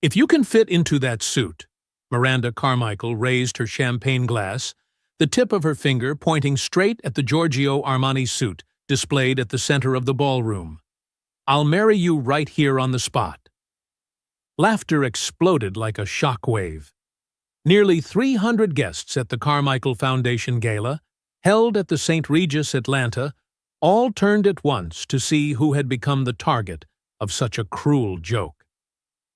If you can fit into that suit, Miranda Carmichael raised her champagne glass, the tip of her finger pointing straight at the Giorgio Armani suit displayed at the center of the ballroom. I'll marry you right here on the spot. Laughter exploded like a shock wave. Nearly 300 guests at the Carmichael Foundation Gala, held at the St. Regis, Atlanta, all turned at once to see who had become the target of such a cruel joke.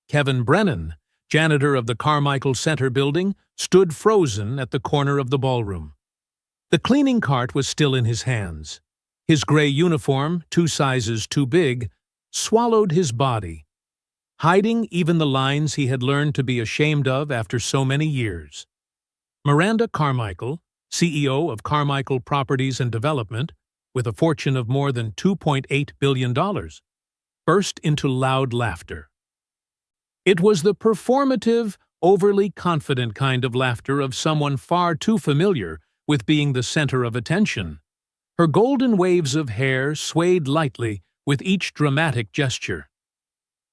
Kevin Brennan, janitor of the Carmichael Center building, stood frozen at the corner of the ballroom. The cleaning cart was still in his hands. His gray uniform, 2 sizes too big, swallowed his body, hiding even the lines he had learned to be ashamed of after so many years. Miranda Carmichael, CEO of Carmichael Properties and Development, with a fortune of more than $2.8 billion, burst into loud laughter. It was the performative, overly confident kind of laughter of someone far too familiar with being the center of attention. Her golden waves of hair swayed lightly with each dramatic gesture.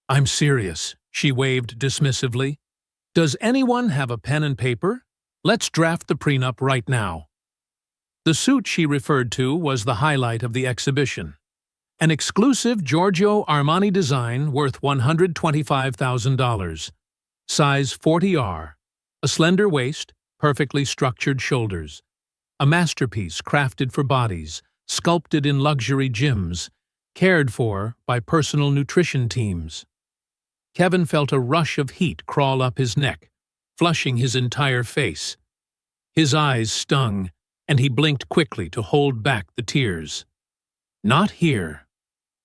"I'm serious," she waved dismissively. "Does anyone have a pen and paper? Let's draft the prenup right now." The suit she referred to was the highlight of the exhibition. An exclusive Giorgio Armani design worth $125,000. Size 40R. A slender waist, perfectly structured shoulders. A masterpiece crafted for bodies, sculpted in luxury gyms, cared for by personal nutrition teams. Kevin felt a rush of heat crawl up his neck, flushing his entire face. His eyes stung, and he blinked quickly to hold back the tears. Not here.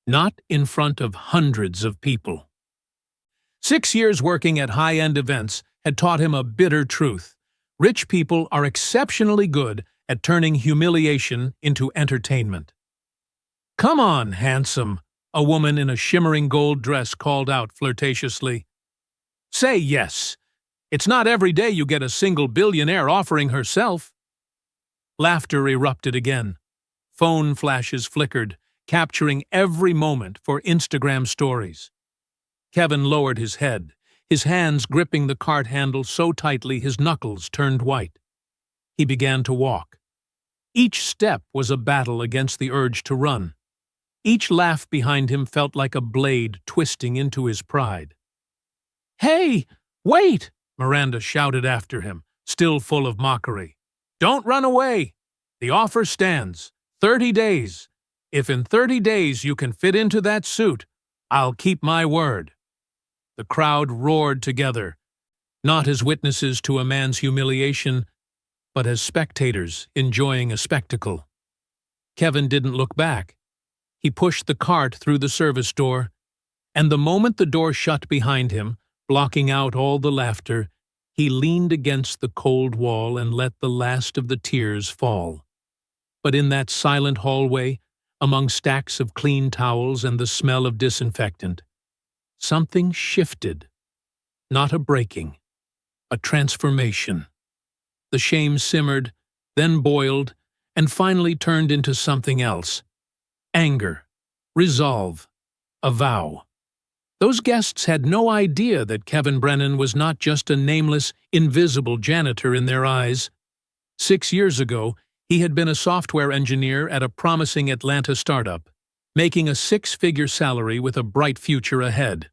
Not in front of hundreds of people. 6 years working at high-end events had taught him a bitter truth. Rich people are exceptionally good at turning humiliation into entertainment. "Come on, handsome," a woman in a shimmering gold dress called out flirtatiously. "Say yes. It's not every day you get a single billionaire offering herself." Laughter erupted again. Phone flashes flickered, capturing every moment for Instagram stories. Kevin lowered his head, his hands gripping the cart handle so tightly his knuckles turned white. He began to walk. Each step was a battle against the urge to run. Each laugh behind him felt like a blade twisting into his pride. "Hey, wait!" Miranda shouted after him, still full of mockery. "Don't run away! The offer stands. 30 days. If in 30 days you can fit into that suit, I'll keep my word." The crowd roared together, not as witnesses to a man's humiliation, but as spectators enjoying a spectacle. Kevin didn't look back. He pushed the cart through the service door, and the moment the door shut behind him, blocking out all the laughter, he leaned against the cold wall and let the last of the tears fall. But in that silent hallway, among stacks of clean towels and the smell of disinfectant, something shifted. Not a breaking, a transformation. The shame simmered, then boiled, and finally turned into something else. Anger, resolve, a vow. Those guests had no idea that Kevin Brennan was not just a nameless, invisible janitor in their eyes. 6 years ago, he had been a software engineer at a promising Atlanta startup, making a 6-figure salary with a bright future ahead.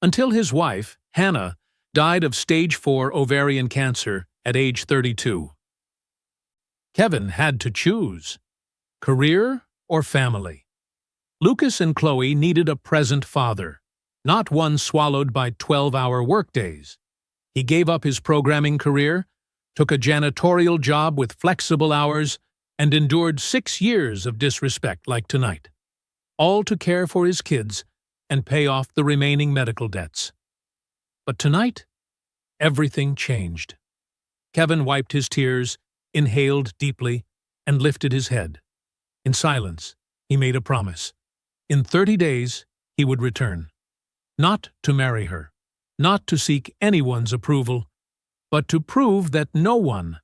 Until his wife, Hannah, died of stage 4 ovarian cancer at age 32. Kevin had to choose: career or family. Lucas and Chloe needed a present father, not one swallowed by 12-hour workdays. He gave up his programming career, took a janitorial job with flexible hours, and endured 6 years of disrespect like tonight, all to care for his kids and pay off the remaining medical debts. But tonight, everything changed. Kevin wiped his tears, inhaled deeply, and lifted his head. In silence, he made a promise. In 30 days, he would return. Not to marry her, not to seek anyone's approval, but to prove that no one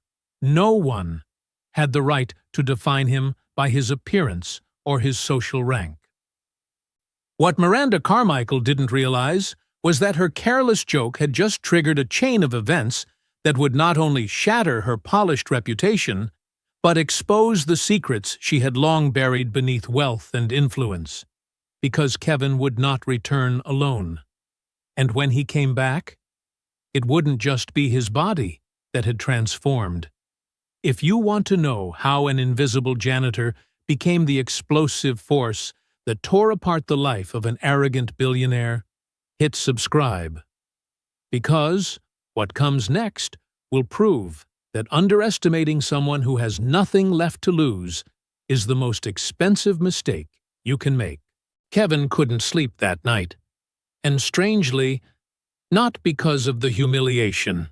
had the right to define him by his appearance or his social rank. What Miranda Carmichael didn't realize was that her careless joke had just triggered a chain of events that would not only shatter her polished reputation, but expose the secrets she had long buried beneath wealth and influence. Because Kevin would not return alone. And when he came back, it wouldn't just be his body that had transformed. If you want to know how an invisible janitor became the explosive force that tore apart the life of an arrogant billionaire, hit subscribe. Because what comes next will prove that underestimating someone who has nothing left to lose is the most expensive mistake you can make. Kevin couldn't sleep that night. And strangely, not because of the humiliation.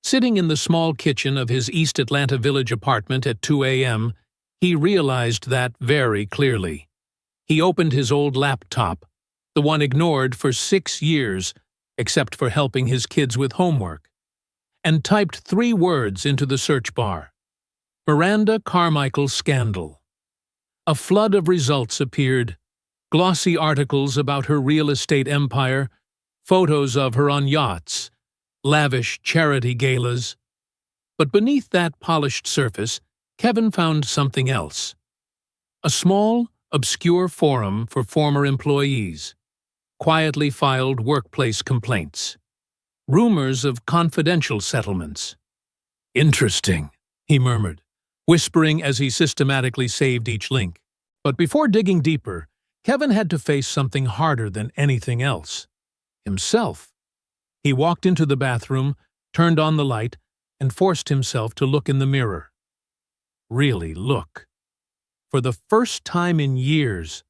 Sitting in the small kitchen of his East Atlanta Village apartment at 2 a.m., he realized that very clearly. He opened his old laptop, the one ignored for 6 years, except for helping his kids with homework, and typed 3 words into the search bar. Miranda Carmichael scandal. A flood of results appeared. Glossy articles about her real estate empire, photos of her on yachts, lavish charity galas. But beneath that polished surface, Kevin found something else. A small, obscure forum for former employees, quietly filed workplace complaints, rumors of confidential settlements. Interesting, he murmured, whispering as he systematically saved each link. But before digging deeper, Kevin had to face something harder than anything else. Himself. He walked into the bathroom, turned on the light, and forced himself to look in the mirror. Really look. For the first time in years,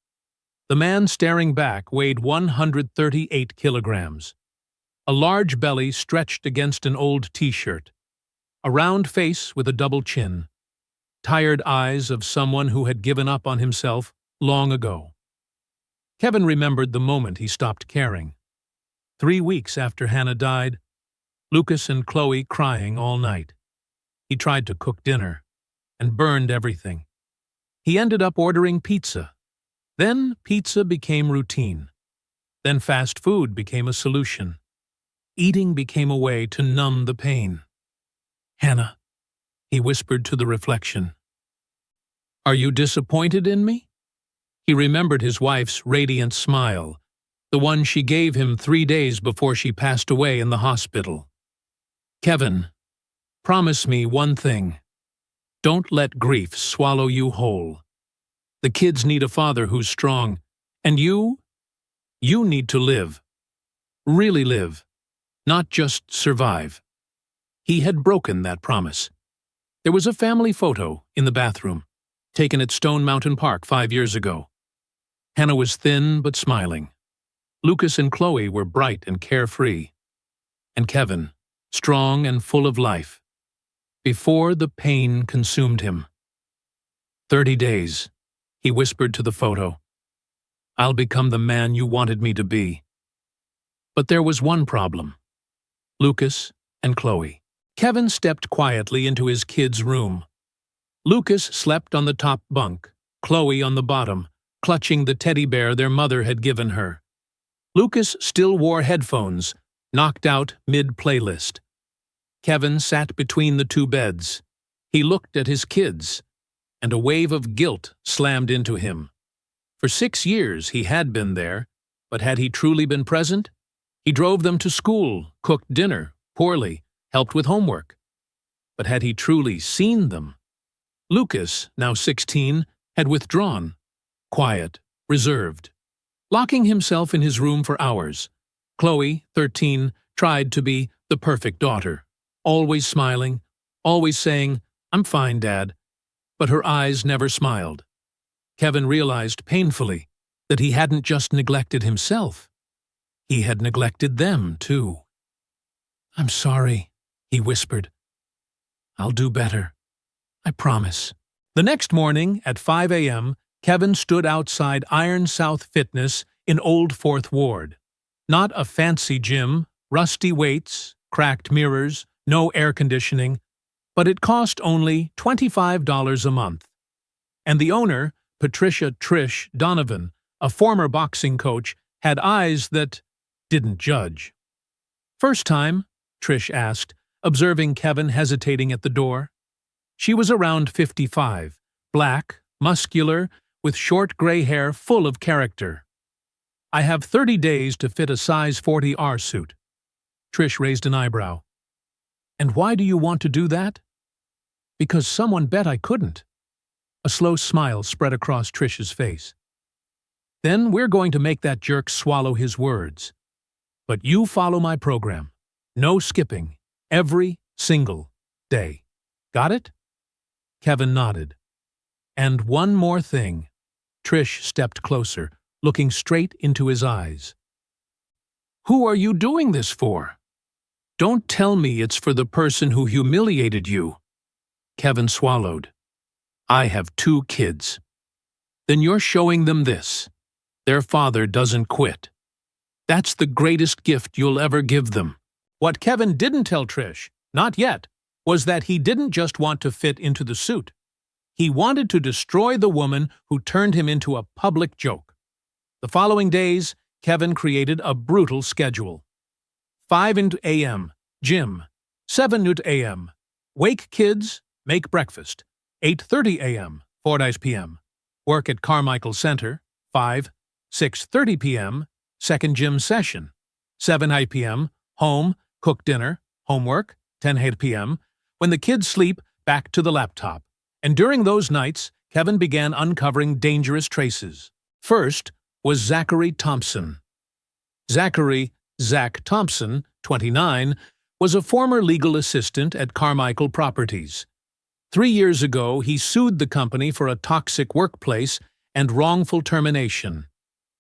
the man staring back weighed 138 kilograms. A large belly stretched against an old t-shirt. A round face with a double chin. Tired eyes of someone who had given up on himself long ago. Kevin remembered the moment he stopped caring. 3 weeks after Hannah died, Lucas and Chloe crying all night. He tried to cook dinner and burned everything. He ended up ordering pizza. Then pizza became routine. Then fast food became a solution. Eating became a way to numb the pain. Hannah, he whispered to the reflection. Are you disappointed in me? He remembered his wife's radiant smile, the one she gave him 3 days before she passed away in the hospital. Kevin, promise me one thing. Don't let grief swallow you whole. The kids need a father who's strong, and you need to live. Really live, not just survive. He had broken that promise. There was a family photo in the bathroom, taken at Stone Mountain Park 5 years ago. Hannah was thin but smiling. Lucas and Chloe were bright and carefree. And Kevin, strong and full of life, before the pain consumed him. 30 days, he whispered to the photo. I'll become the man you wanted me to be. But there was one problem. Lucas and Chloe. Kevin stepped quietly into his kids' room. Lucas slept on the top bunk, Chloe on the bottom, clutching the teddy bear their mother had given her. Lucas still wore headphones, knocked out mid-playlist. Kevin sat between the 2 beds. He looked at his kids, and a wave of guilt slammed into him. For 6 years he had been there, but had he truly been present? He drove them to school, cooked dinner, poorly, helped with homework. But had he truly seen them? Lucas, now 16, had withdrawn, quiet, reserved, locking himself in his room for hours. Chloe, 13, tried to be the perfect daughter, always smiling, always saying, "I'm fine, Dad," but her eyes never smiled. Kevin realized painfully that he hadn't just neglected himself. He had neglected them, too. "I'm sorry," he whispered. "I'll do better. I promise." The next morning, at 5 a.m., Kevin stood outside Iron South Fitness in Old Fourth Ward. Not a fancy gym, rusty weights, cracked mirrors, no air conditioning, but it cost only $25 a month. And the owner, Patricia Trish Donovan, a former boxing coach, had eyes that, didn't judge. "First time?" Trish asked, observing Kevin hesitating at the door. She was around 55, black, muscular, with short gray hair full of character. "I have 30 days to fit a size 40R suit." Trish raised an eyebrow. "And why do you want to do that?" "Because someone bet I couldn't." A slow smile spread across Trish's face. "Then we're going to make that jerk swallow his words. But you follow my program. No skipping. Every single day. Got it?" Kevin nodded. "And one more thing." Trish stepped closer, looking straight into his eyes. "Who are you doing this for? Don't tell me it's for the person who humiliated you." Kevin swallowed. "I have 2 kids. Then you're showing them this. Their father doesn't quit. That's the greatest gift you'll ever give them." What Kevin didn't tell Trish, not yet, was that he didn't just want to fit into the suit. He wanted to destroy the woman who turned him into a public joke. The following days, Kevin created a brutal schedule. 5 a.m., gym. 7 a.m., wake kids, make breakfast. 8:30 a.m., 4 p.m., work at Carmichael Center. 6:30 p.m., second gym session. 7 p.m., home, cook dinner, homework. 10 p.m., when the kids sleep, back to the laptop. And during those nights, Kevin began uncovering dangerous traces. First was Zachary Thompson. Zach Thompson, 29, was a former legal assistant at Carmichael Properties. 3 years ago, he sued the company for a toxic workplace and wrongful termination.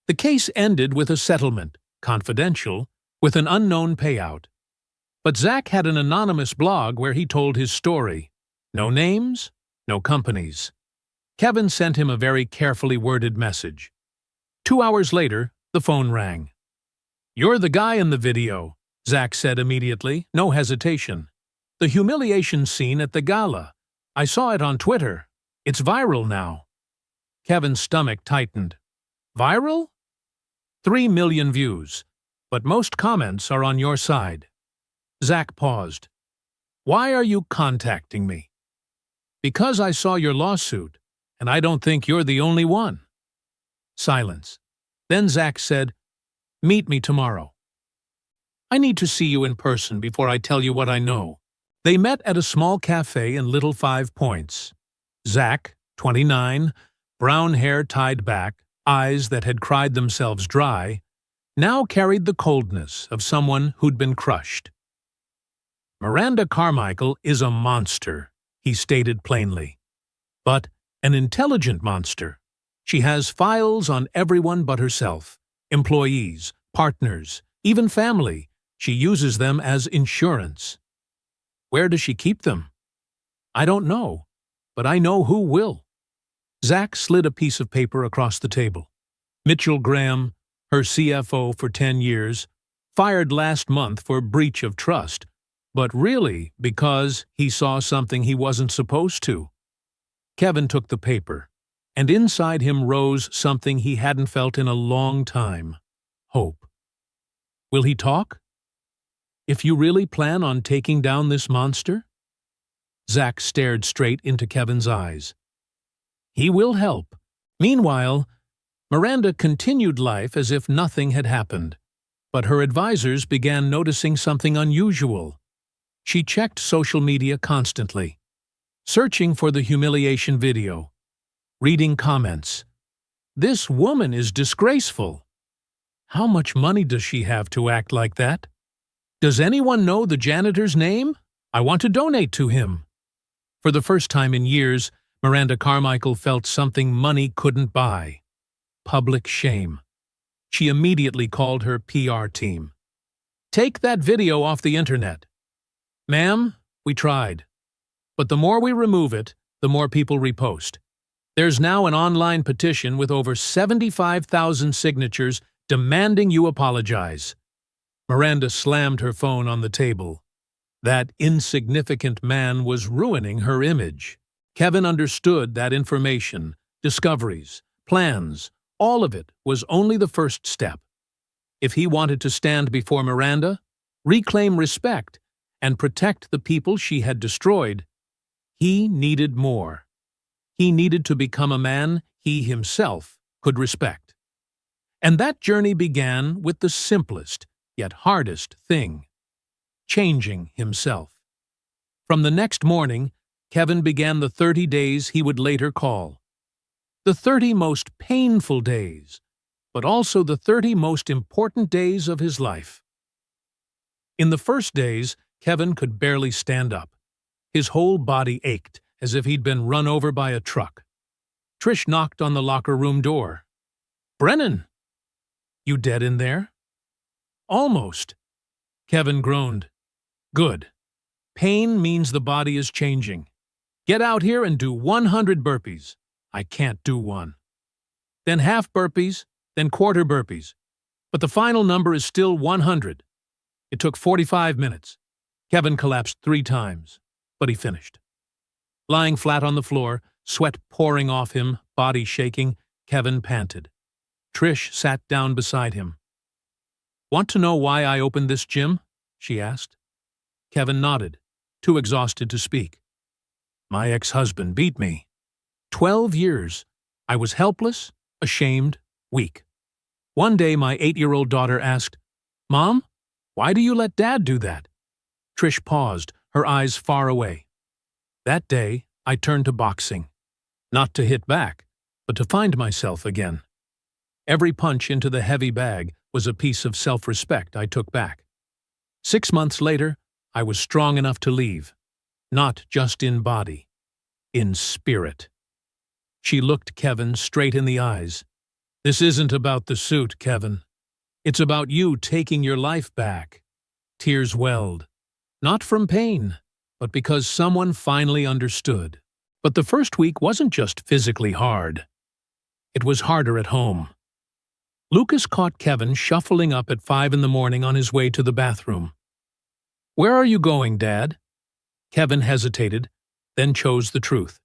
The case ended with a settlement, confidential, with an unknown payout. But Zach had an anonymous blog where he told his story. No names, no companies. Kevin sent him a very carefully worded message. 2 hours later, the phone rang. "You're the guy in the video," Zach said immediately, no hesitation. "The humiliation scene at the gala. I saw it on Twitter. It's viral now." Kevin's stomach tightened. "Viral?" 3 million views, but most comments are on your side. Zach paused. "Why are you contacting me?" "Because I saw your lawsuit, and I don't think you're the only one." Silence. Then Zach said, "Meet me tomorrow. I need to see you in person before I tell you what I know." They met at a small cafe in Little 5 Points. Zach, 29, brown hair tied back, eyes that had cried themselves dry, now carried the coldness of someone who'd been crushed. "Miranda Carmichael is a monster," he stated plainly. "But an intelligent monster. She has files on everyone but herself, employees, partners, even family. She uses them as insurance." "Where does she keep them?" "I don't know, but I know who will." Zach slid a piece of paper across the table. "Mitchell Graham, her CFO for 10 years, fired last month for breach of trust, but really because he saw something he wasn't supposed to." Kevin took the paper, and inside him rose something he hadn't felt in a long time: hope. Will he talk? If you really plan on taking down this monster? Zach stared straight into Kevin's eyes. He will help. Meanwhile, Miranda continued life as if nothing had happened, but her advisors began noticing something unusual. She checked social media constantly, searching for the humiliation video, reading comments. "This woman is disgraceful. How much money does she have to act like that? Does anyone know the janitor's name? I want to donate to him." For the first time in years, Miranda Carmichael felt something money couldn't buy: public shame. She immediately called her PR team. "Take that video off the internet." "Ma'am, we tried. But the more we remove it, the more people repost. There's now an online petition with over 75,000 signatures demanding you apologize." Miranda slammed her phone on the table. That insignificant man was ruining her image. Kevin understood that information, discoveries, plans, all of it was only the first step. If he wanted to stand before Miranda, reclaim respect, and protect the people she had destroyed, he needed more. He needed to become a man he himself could respect. And that journey began with the simplest, yet hardest thing: changing himself. From the next morning, Kevin began the 30 days he would later call the 30 most painful days, but also the 30 most important days of his life. In the first days, Kevin could barely stand up. His whole body ached, as if he'd been run over by a truck. Trish knocked on the locker room door. "Brennan! You dead in there?" "Almost." Kevin groaned. "Good. Pain means the body is changing. Get out here and do 100 burpees. I can't do one. Then half burpees, then quarter burpees. But the final number is still 100. It took 45 minutes. Kevin collapsed 3 times, but he finished. Lying flat on the floor, sweat pouring off him, body shaking, Kevin panted. Trish sat down beside him. "Want to know why I opened this gym?" she asked. Kevin nodded, too exhausted to speak. "My ex-husband beat me. 12 years. I was helpless, ashamed, weak. One day my 8-year-old daughter asked, 'Mom, why do you let Dad do that?' Trish paused, her eyes far away. That day, I turned to boxing. Not to hit back, but to find myself again. Every punch into the heavy bag was a piece of self-respect I took back. 6 months later, I was strong enough to leave. Not just in body, in spirit." She looked Kevin straight in the eyes. "This isn't about the suit, Kevin. It's about you taking your life back." Tears welled. Not from pain, but because someone finally understood. But the first week wasn't just physically hard. It was harder at home. Lucas caught Kevin shuffling up at 5 in the morning on his way to the bathroom. "Where are you going, Dad?" Kevin hesitated, then chose the truth.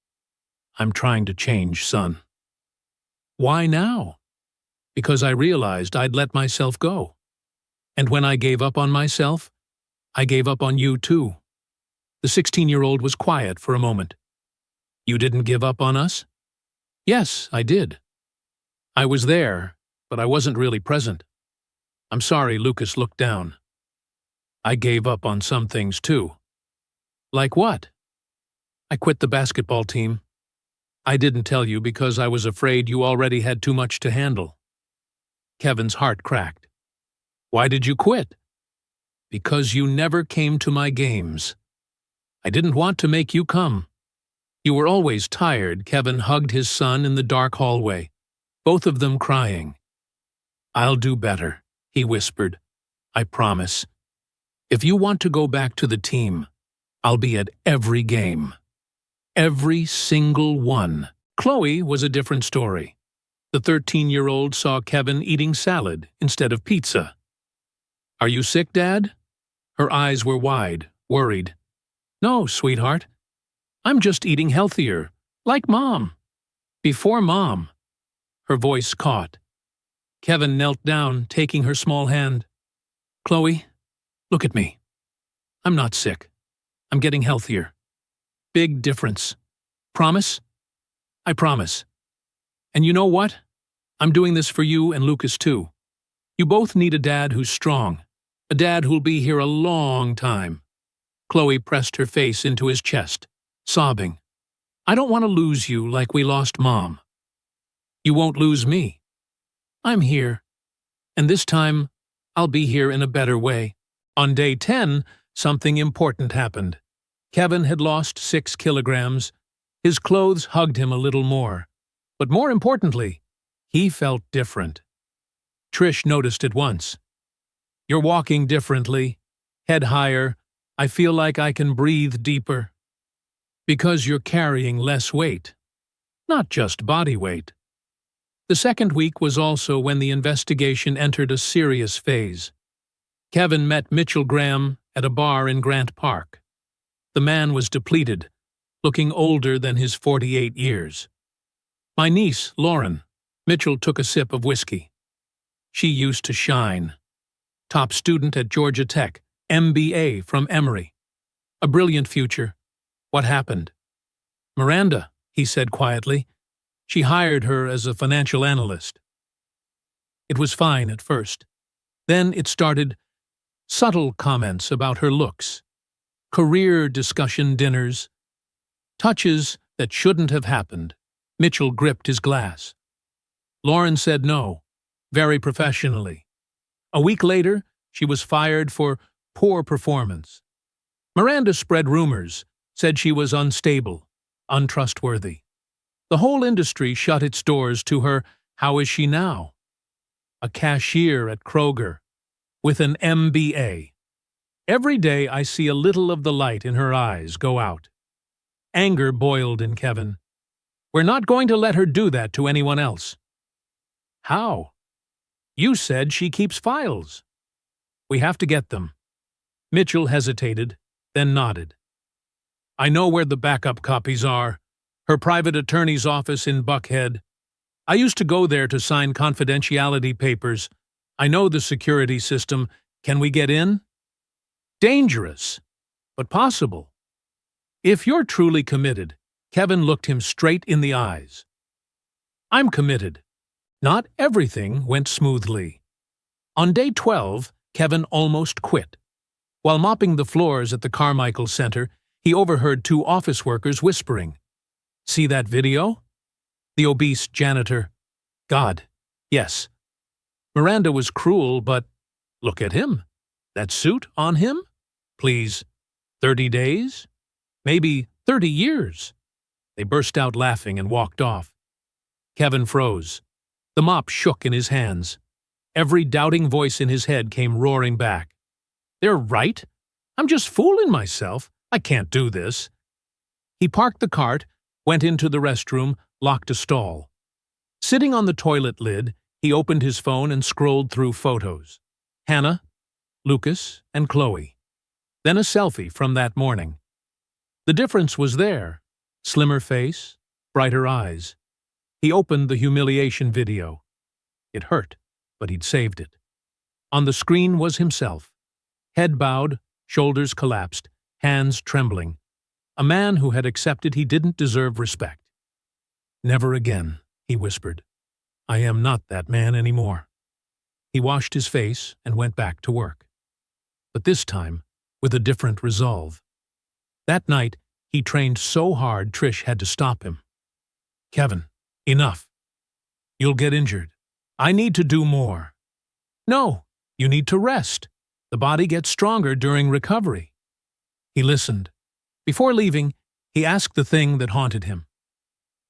"I'm trying to change, son." "Why now?" "Because I realized I'd let myself go. And when I gave up on myself, I gave up on you too." The 16-year-old was quiet for a moment. "You didn't give up on us?" "Yes, I did. I was there, but I wasn't really present." "I'm sorry," Lucas looked down. "I gave up on some things too." "Like what?" "I quit the basketball team. I didn't tell you because I was afraid you already had too much to handle." Kevin's heart cracked. "Why did you quit?" "Because you never came to my games. I didn't want to make you come. You were always tired." Kevin hugged his son in the dark hallway, both of them crying. "I'll do better," he whispered. "I promise. If you want to go back to the team, I'll be at every game. Every single one." Chloe was a different story. The 13-year-old saw Kevin eating salad instead of pizza. "Are you sick, Dad?" Her eyes were wide, worried. "No, sweetheart. I'm just eating healthier, like Mom. Before Mom." Her voice caught. Kevin knelt down, taking her small hand. "Chloe, look at me. I'm not sick. I'm getting healthier. Big difference. Promise?" "I promise. And you know what? I'm doing this for you and Lucas too. You both need a dad who's strong, a dad who'll be here a long time." Chloe pressed her face into his chest, sobbing. "I don't want to lose you like we lost Mom." "You won't lose me. I'm here. And this time, I'll be here in a better way." On day 10, something important happened. Kevin had lost 6 kilograms. His clothes hugged him a little more. But more importantly, he felt different. Trish noticed at once. "You're walking differently. Head higher. I feel like I can breathe deeper." "Because you're carrying less weight. Not just body weight." The second week was also when the investigation entered a serious phase. Kevin met Mitchell Graham at a bar in Grant Park. The man was depleted, looking older than his 48 years. "My niece, Lauren." Mitchell took a sip of whiskey. "She used to shine. top student at Georgia Tech, MBA from Emory. A brilliant future. What happened? Miranda, he said quietly. She hired her as a financial analyst. It was fine at first. Then it started subtle comments about her looks, career discussion dinners, touches that shouldn't have happened. Mitchell gripped his glass. Lauren said no, very professionally. A week later, she was fired for poor performance. Miranda spread rumors, said she was unstable, untrustworthy. The whole industry shut its doors to her. How is she now? A cashier at Kroger, with an MBA. Every day I see a little of the light in her eyes go out. Anger boiled in Kevin. We're not going to let her do that to anyone else. How? You said she keeps files. We have to get them. Mitchell hesitated, then nodded. I know where the backup copies are. Her private attorney's office in Buckhead. I used to go there to sign confidentiality papers. I know the security system. Can we get in? Dangerous, but possible. If you're truly committed, Kevin looked him straight in the eyes. I'm committed. Not everything went smoothly. On day 12, Kevin almost quit. While mopping the floors at the Carmichael Center, he overheard two office workers whispering. See that video? The obese janitor. God, yes. Miranda was cruel, but look at him. That suit on him? Please, 30 days? Maybe 30 years. They burst out laughing and walked off. Kevin froze. The mop shook in his hands. Every doubting voice in his head came roaring back. They're right. I'm just fooling myself. I can't do this. He parked the cart, went into the restroom, locked a stall. Sitting on the toilet lid, he opened his phone and scrolled through photos. Hannah, Lucas, and Chloe. Then a selfie from that morning. The difference was there. Slimmer face, brighter eyes. He opened the humiliation video. It hurt, but he'd saved it. On the screen was himself. Head bowed, shoulders collapsed, hands trembling. A man who had accepted he didn't deserve respect. Never again, he whispered. I am not that man anymore. He washed his face and went back to work. But this time, with a different resolve. That night, he trained so hard Trish had to stop him. Kevin, enough. You'll get injured. I need to do more. No, you need to rest. The body gets stronger during recovery. He listened. Before leaving, he asked the thing that haunted him.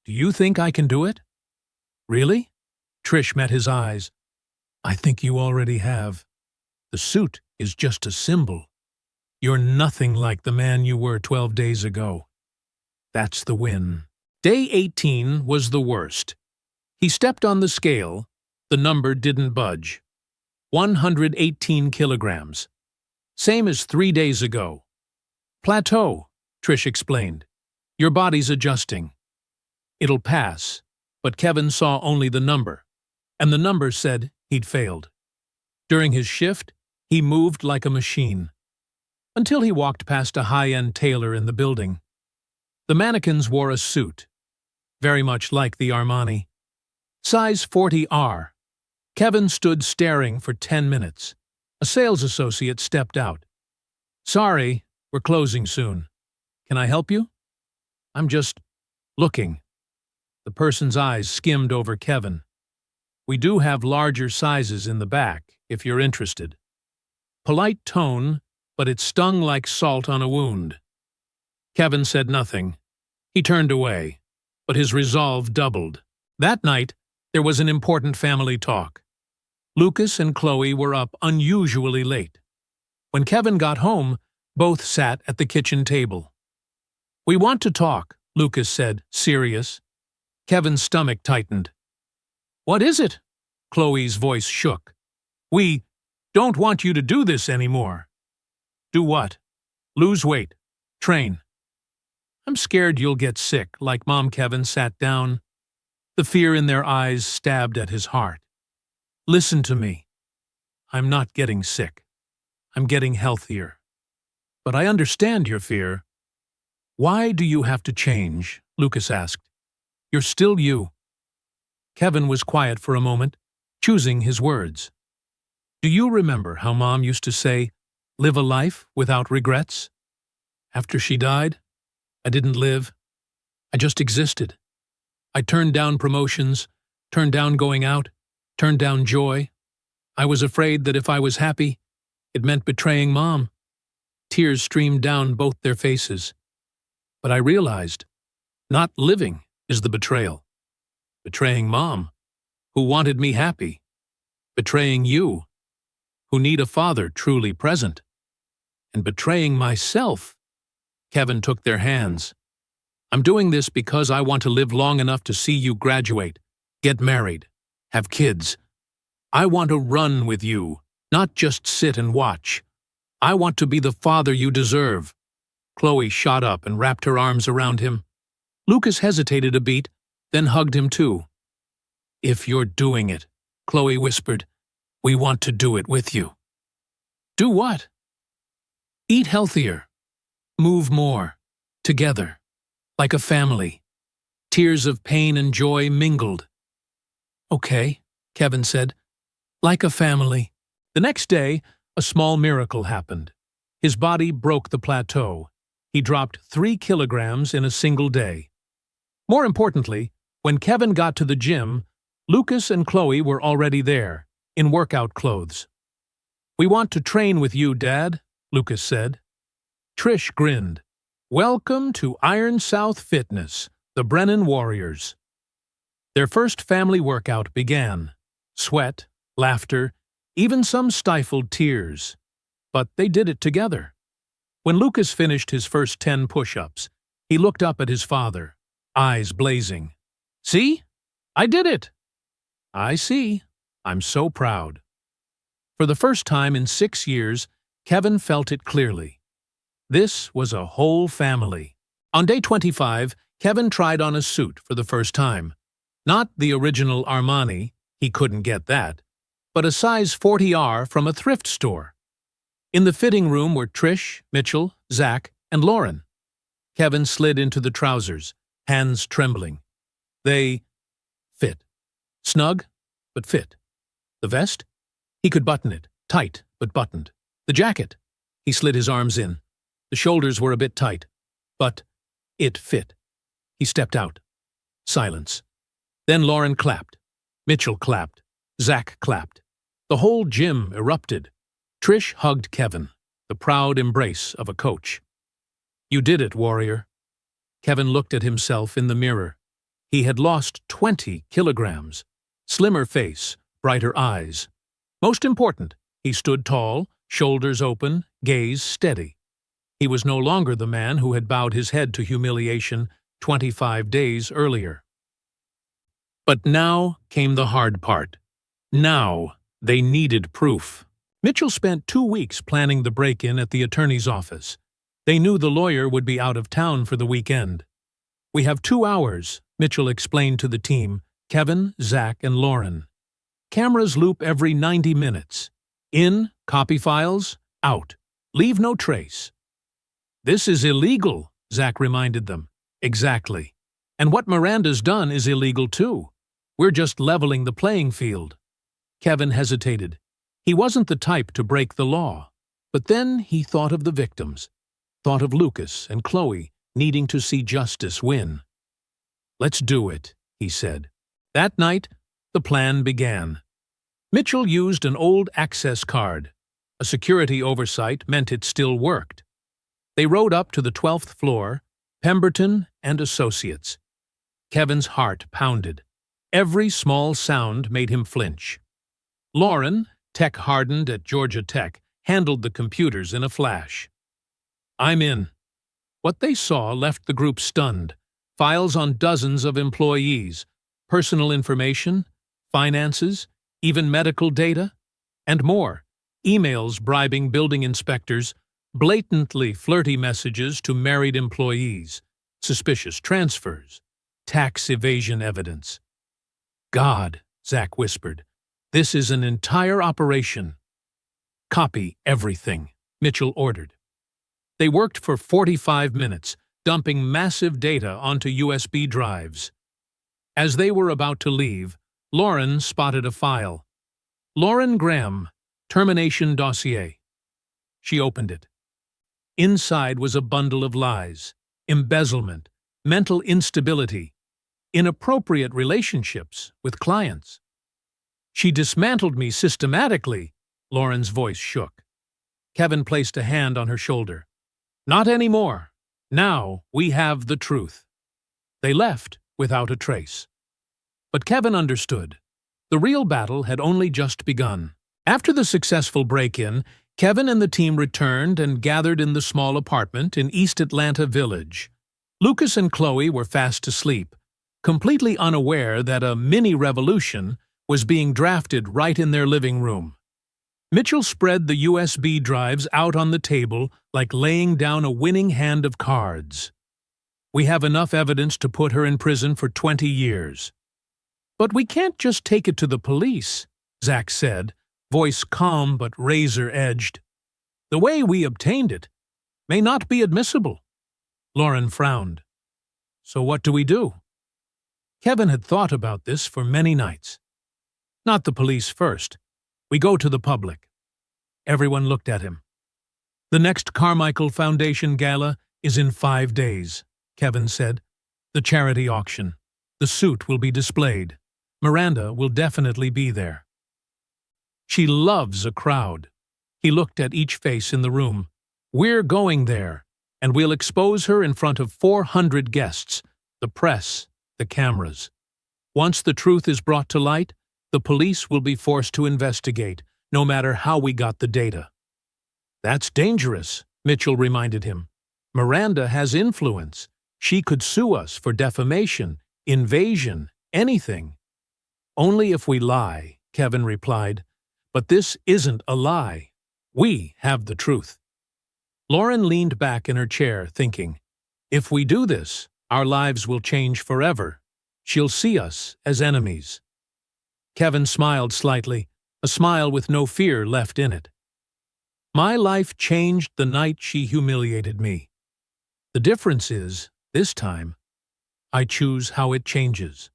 Do you think I can do it? Really? Trish met his eyes. I think you already have. The suit is just a symbol. You're nothing like the man you were 12 days ago. That's the win. Day 18 was the worst. He stepped on the scale. The number didn't budge. 118 kilograms. Same as 3 days ago. Plateau, Trish explained. Your body's adjusting. It'll pass, but Kevin saw only the number, and the number said he'd failed. During his shift, he moved like a machine. Until he walked past a high-end tailor in the building. The mannequins wore a suit, very much like the Armani. Size 40R. Kevin stood staring for 10 minutes. A sales associate stepped out. Sorry, we're closing soon. Can I help you? I'm just looking. The person's eyes skimmed over Kevin. We do have larger sizes in the back, if you're interested. Polite tone, but it stung like salt on a wound. Kevin said nothing. He turned away, but his resolve doubled. That night, there was an important family talk. Lucas and Chloe were up unusually late. When Kevin got home, both sat at the kitchen table. We want to talk, Lucas said, serious. Kevin's stomach tightened. What is it? Chloe's voice shook. We don't want you to do this anymore. Do what? Lose weight. Train. I'm scared you'll get sick, like Mom. Kevin sat down. The fear in their eyes stabbed at his heart. Listen to me. I'm not getting sick. I'm getting healthier. But I understand your fear. Why do you have to change? Lucas asked. You're still you. Kevin was quiet for a moment, choosing his words. Do you remember how Mom used to say, live a life without regrets? After she died, I didn't live. I just existed. I turned down promotions, turned down going out, turned down joy. I was afraid that if I was happy, it meant betraying Mom. Tears streamed down both their faces. But I realized, not living is the betrayal. Betraying Mom, who wanted me happy. Betraying you, who need a father truly present. And betraying myself. Kevin took their hands. I'm doing this because I want to live long enough to see you graduate, get married, have kids. I want to run with you, not just sit and watch. I want to be the father you deserve. Chloe shot up and wrapped her arms around him. Lucas hesitated a beat, then hugged him too. If you're doing it, Chloe whispered, we want to do it with you. Do what? Eat healthier. Move more. Together. Like a family. Tears of pain and joy mingled. Okay, Kevin said. Like a family. The next day, a small miracle happened. His body broke the plateau. He dropped 3 kilograms in a single day. More importantly, when Kevin got to the gym, Lucas and Chloe were already there, in workout clothes. We want to train with you, Dad, Lucas said. Trish grinned. Welcome to Iron South Fitness, the Brennan Warriors. Their first family workout began. Sweat, laughter, even some stifled tears. But they did it together. When Lucas finished his first 10 push-ups, he looked up at his father, eyes blazing. See? I did it! I see. I'm so proud. For the first time in 6 years, Kevin felt it clearly. This was a whole family. On day 25, Kevin tried on a suit for the first time. Not the original Armani, he couldn't get that, but a size 40R from a thrift store. In the fitting room were Trish, Mitchell, Zach, and Lauren. Kevin slid into the trousers, hands trembling. They fit. Snug, but fit. The vest? He could button it, tight, but buttoned. The jacket? He slid his arms in. The shoulders were a bit tight, but it fit. He stepped out. Silence. Then Lauren clapped. Mitchell clapped. Zach clapped. The whole gym erupted. Trish hugged Kevin, the proud embrace of a coach. You did it, warrior. Kevin looked at himself in the mirror. He had lost 20 kilograms. Slimmer face, brighter eyes. Most important, he stood tall, shoulders open, gaze steady. He was no longer the man who had bowed his head to humiliation 25 days earlier. But now came the hard part. Now they needed proof. Mitchell spent 2 weeks planning the break-in at the attorney's office. They knew the lawyer would be out of town for the weekend. We have 2 hours, Mitchell explained to the team, Kevin, Zach, and Lauren. Cameras loop every 90 minutes. In, copy files, out. Leave no trace. This is illegal, Zach reminded them. Exactly. And what Miranda's done is illegal too. We're just leveling the playing field. Kevin hesitated. He wasn't the type to break the law. But then he thought of the victims. Thought of Lucas and Chloe needing to see justice win. Let's do it, he said. That night, the plan began. Mitchell used an old access card. A security oversight meant it still worked. They rode up to the 12th floor, Pemberton and Associates. Kevin's heart pounded. Every small sound made him flinch. Lauren, tech-hardened at Georgia Tech, handled the computers in a flash. I'm in. What they saw left the group stunned. Files on dozens of employees, personal information, finances, even medical data, and more. Emails bribing building inspectors, blatantly flirty messages to married employees, suspicious transfers, tax evasion evidence. God, Zach whispered, this is an entire operation. Copy everything, Mitchell ordered. They worked for 45 minutes, dumping massive data onto USB drives. As they were about to leave, Lauren spotted a file. Lauren Graham, Termination Dossier. She opened it. Inside was a bundle of lies, embezzlement, mental instability, inappropriate relationships with clients. She dismantled me systematically, Lauren's voice shook. Kevin placed a hand on her shoulder. Not anymore. Now we have the truth. They left without a trace. But Kevin understood. The real battle had only just begun. After the successful break-in, Kevin and the team returned and gathered in the small apartment in East Atlanta Village. Lucas and Chloe were fast asleep, completely unaware that a mini-revolution was being drafted right in their living room. Mitchell spread the USB drives out on the table like laying down a winning hand of cards. We have enough evidence to put her in prison for 20 years. But we can't just take it to the police, Zach said, voice calm but razor-edged. The way we obtained it may not be admissible. Lauren frowned. So what do we do? Kevin had thought about this for many nights. Not the police first. We go to the public. Everyone looked at him. The next Carmichael Foundation Gala is in 5 days, Kevin said. The charity auction. The suit will be displayed. Miranda will definitely be there. She loves a crowd. He looked at each face in the room. We're going there, and we'll expose her in front of 400 guests, the press, the cameras. Once the truth is brought to light, the police will be forced to investigate, no matter how we got the data. That's dangerous, Mitchell reminded him. Miranda has influence. She could sue us for defamation, invasion, anything. Only if we lie, Kevin replied. But this isn't a lie. We have the truth. Lauren leaned back in her chair, thinking, if we do this, our lives will change forever. She'll see us as enemies. Kevin smiled slightly, a smile with no fear left in it. My life changed the night she humiliated me. The difference is, this time, I choose how it changes.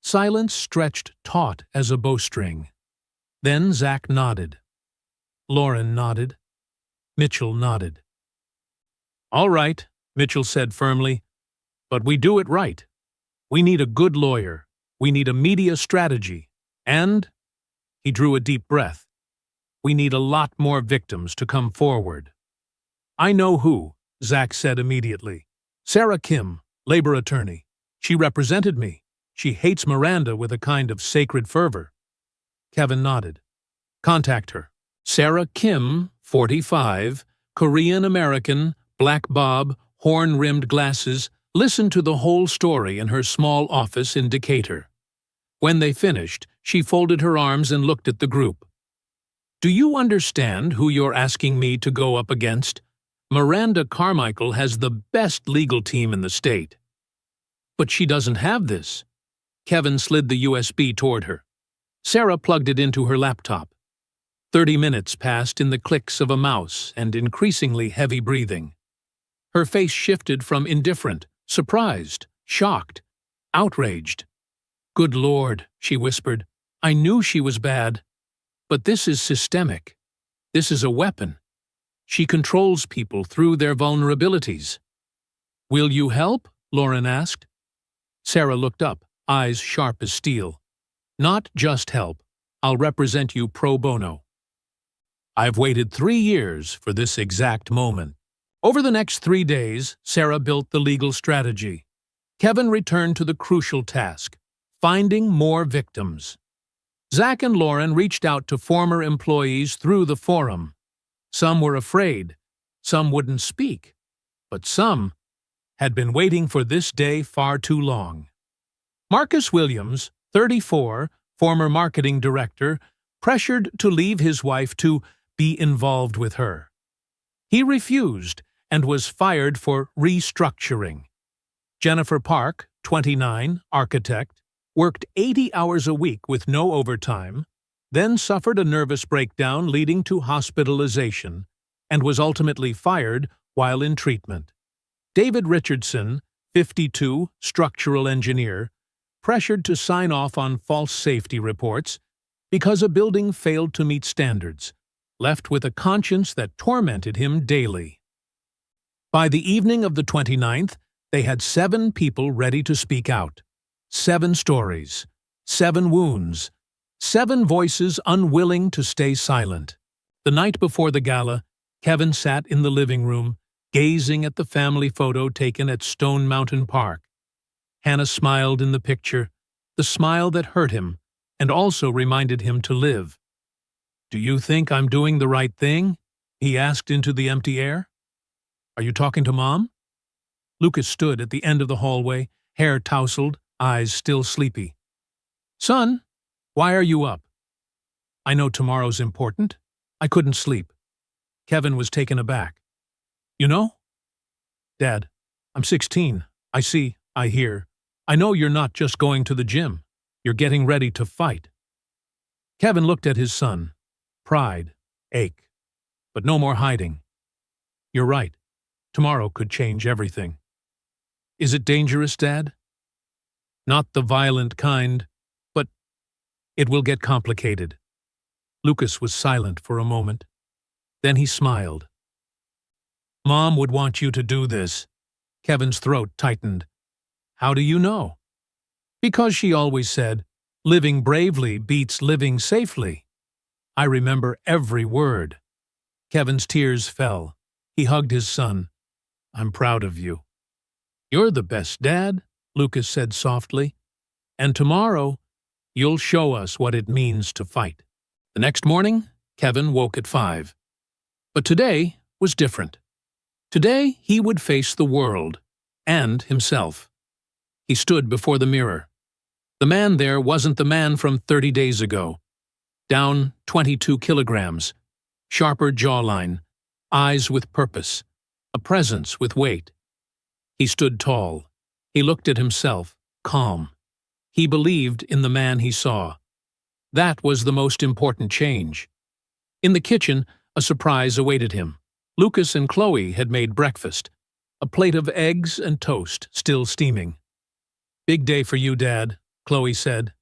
Silence stretched taut as a bowstring. Then Zach nodded. Lauren nodded. Mitchell nodded. All right, Mitchell said firmly, but we do it right. We need a good lawyer. We need a media strategy. And, he drew a deep breath, we need a lot more victims to come forward. I know who, Zach said immediately. Sarah Kim, labor attorney. She represented me. She hates Miranda with a kind of sacred fervor. Kevin nodded. Contact her. Sarah Kim, 45, Korean-American, black bob, horn-rimmed glasses, listened to the whole story in her small office in Decatur. When they finished, she folded her arms and looked at the group. Do you understand who you're asking me to go up against? Miranda Carmichael has the best legal team in the state. But she doesn't have this. Kevin slid the USB toward her. Sarah plugged it into her laptop. 30 minutes passed in the clicks of a mouse and increasingly heavy breathing. Her face shifted from indifferent, surprised, shocked, outraged. Good Lord, she whispered. I knew she was bad. But this is systemic. This is a weapon. She controls people through their vulnerabilities. Will you help? Lauren asked. Sarah looked up, eyes sharp as steel. Not just help. I'll represent you pro bono. I've waited 3 years for this exact moment. Over the next 3 days, Sarah built the legal strategy. Kevin returned to the crucial task, finding more victims. Zach and Lauren reached out to former employees through the forum. Some were afraid, some wouldn't speak, but some had been waiting for this day far too long. Marcus Williams, 34, former marketing director, pressured to leave his wife to be involved with her. He refused and was fired for restructuring. Jennifer Park, 29, architect, worked 80 hours a week with no overtime, then suffered a nervous breakdown leading to hospitalization, and was ultimately fired while in treatment. David Richardson, 52, structural engineer, pressured to sign off on false safety reports because a building failed to meet standards, left with a conscience that tormented him daily. By the evening of the 29th, they had 7 people ready to speak out. 7 stories, 7 wounds, 7 voices unwilling to stay silent. The night before the gala, Kevin sat in the living room, gazing at the family photo taken at Stone Mountain Park. Hannah smiled in the picture, the smile that hurt him, and also reminded him to live. "Do you think I'm doing the right thing?" he asked into the empty air. "Are you talking to Mom?" Lucas stood at the end of the hallway, hair tousled, eyes still sleepy. "Son, why are you up?" "I know tomorrow's important. I couldn't sleep." Kevin was taken aback. "You know?" "Dad, I'm 16. I see, I hear. I know you're not just going to the gym. You're getting ready to fight." Kevin looked at his son. Pride, ache, but no more hiding. "You're right. Tomorrow could change everything." "Is it dangerous, Dad?" "Not the violent kind, but it will get complicated." Lucas was silent for a moment. Then he smiled. "Mom would want you to do this." Kevin's throat tightened. "How do you know?" "Because she always said, 'Living bravely beats living safely.' I remember every word." Kevin's tears fell. He hugged his son. "I'm proud of you." "You're the best dad," Lucas said softly. "And tomorrow, you'll show us what it means to fight." The next morning, Kevin woke at 5. But today was different. Today he would face the world, and himself. He stood before the mirror. The man there wasn't the man from 30 days ago. Down 22 kilograms, sharper jawline, eyes with purpose, a presence with weight. He stood tall. He looked at himself, calm. He believed in the man he saw. That was the most important change. In the kitchen, a surprise awaited him. Lucas and Chloe had made breakfast, a plate of eggs and toast, still steaming. "Big day for you, Dad," Chloe said.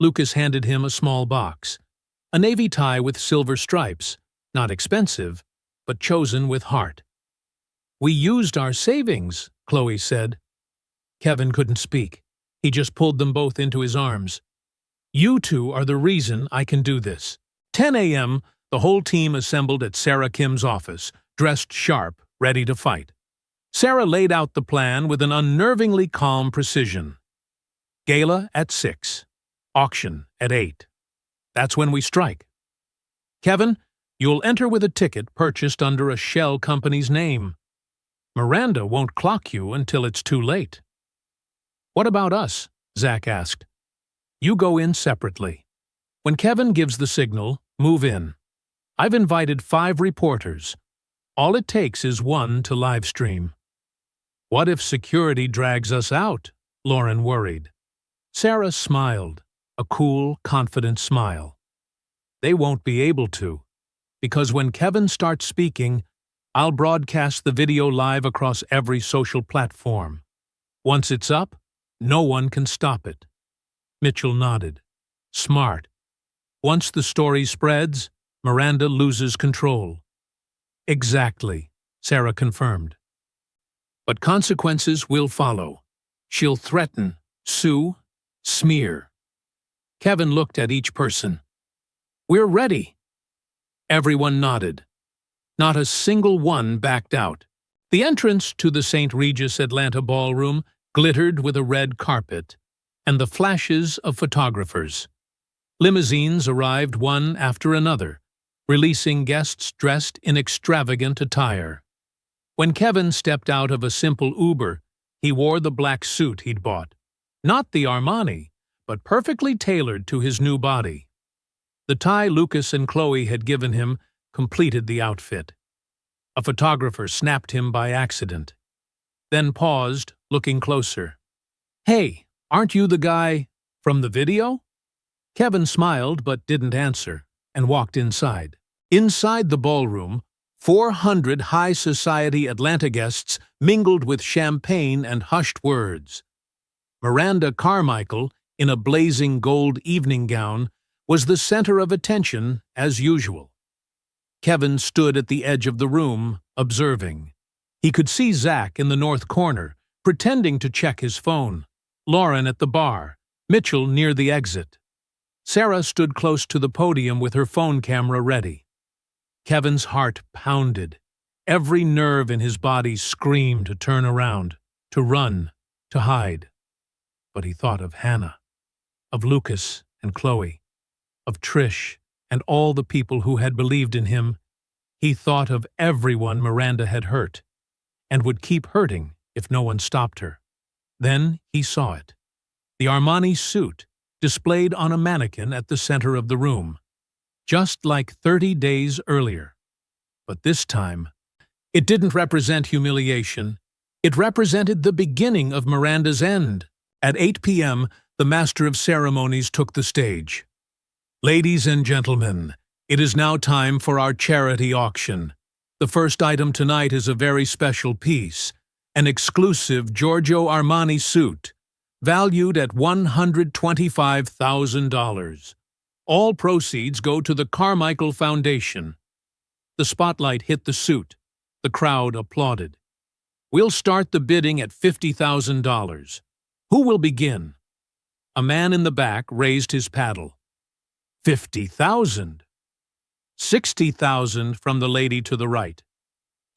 Lucas handed him a small box, a navy tie with silver stripes, not expensive, but chosen with heart. "We used our savings," Chloe said. Kevin couldn't speak. He just pulled them both into his arms. "You two are the reason I can do this." 10 a.m., the whole team assembled at Sarah Kim's office, dressed sharp, ready to fight. Sarah laid out the plan with an unnervingly calm precision. Gala at 6. Auction at 8. That's when we strike. "Kevin, you'll enter with a ticket purchased under a shell company's name. Miranda won't clock you until it's too late." "What about us?" Zach asked. "You go in separately. When Kevin gives the signal, move in. I've invited 5 reporters. All it takes is 1 to livestream." "What if security drags us out?" Lauren worried. Sarah smiled, a cool, confident smile. "They won't be able to, because when Kevin starts speaking, I'll broadcast the video live across every social platform. Once it's up, no one can stop it." Mitchell nodded. "Smart. Once the story spreads, Miranda loses control." "Exactly," Sarah confirmed. "But consequences will follow. She'll threaten, sue, smear." Kevin looked at each person. "We're ready." Everyone nodded. Not a single one backed out. The entrance to the St. Regis Atlanta ballroom glittered with a red carpet and the flashes of photographers. Limousines arrived one after another, releasing guests dressed in extravagant attire. When Kevin stepped out of a simple Uber, he wore the black suit he'd bought. Not the Armani, but perfectly tailored to his new body. The tie Lucas and Chloe had given him completed the outfit. A photographer snapped him by accident, then paused, looking closer. "Hey, aren't you the guy from the video?" Kevin smiled but didn't answer and walked inside. Inside the ballroom, 400 high society Atlanta guests mingled with champagne and hushed words. Miranda Carmichael, in a blazing gold evening gown, was the center of attention as usual. Kevin stood at the edge of the room, observing. He could see Zach in the north corner, pretending to check his phone, Lauren at the bar, Mitchell near the exit. Sarah stood close to the podium with her phone camera ready. Kevin's heart pounded. Every nerve in his body screamed to turn around, to run, to hide. But he thought of Hannah, of Lucas and Chloe, of Trish and all the people who had believed in him. He thought of everyone Miranda had hurt, and would keep hurting if no one stopped her. Then he saw it. The Armani suit, displayed on a mannequin at the center of the room, just like 30 days earlier. But this time, it didn't represent humiliation. It represented the beginning of Miranda's end. At 8 p.m., the Master of Ceremonies took the stage. Ladies and gentlemen, it is now time for our charity auction. The first item tonight is a very special piece, an exclusive Giorgio Armani suit, valued at $125,000. All proceeds go to the Carmichael Foundation. The spotlight hit the suit. The crowd applauded. We'll start the bidding at $50,000. Who will begin? A man in the back raised his paddle. $50,000. $60,000 from the lady to the right.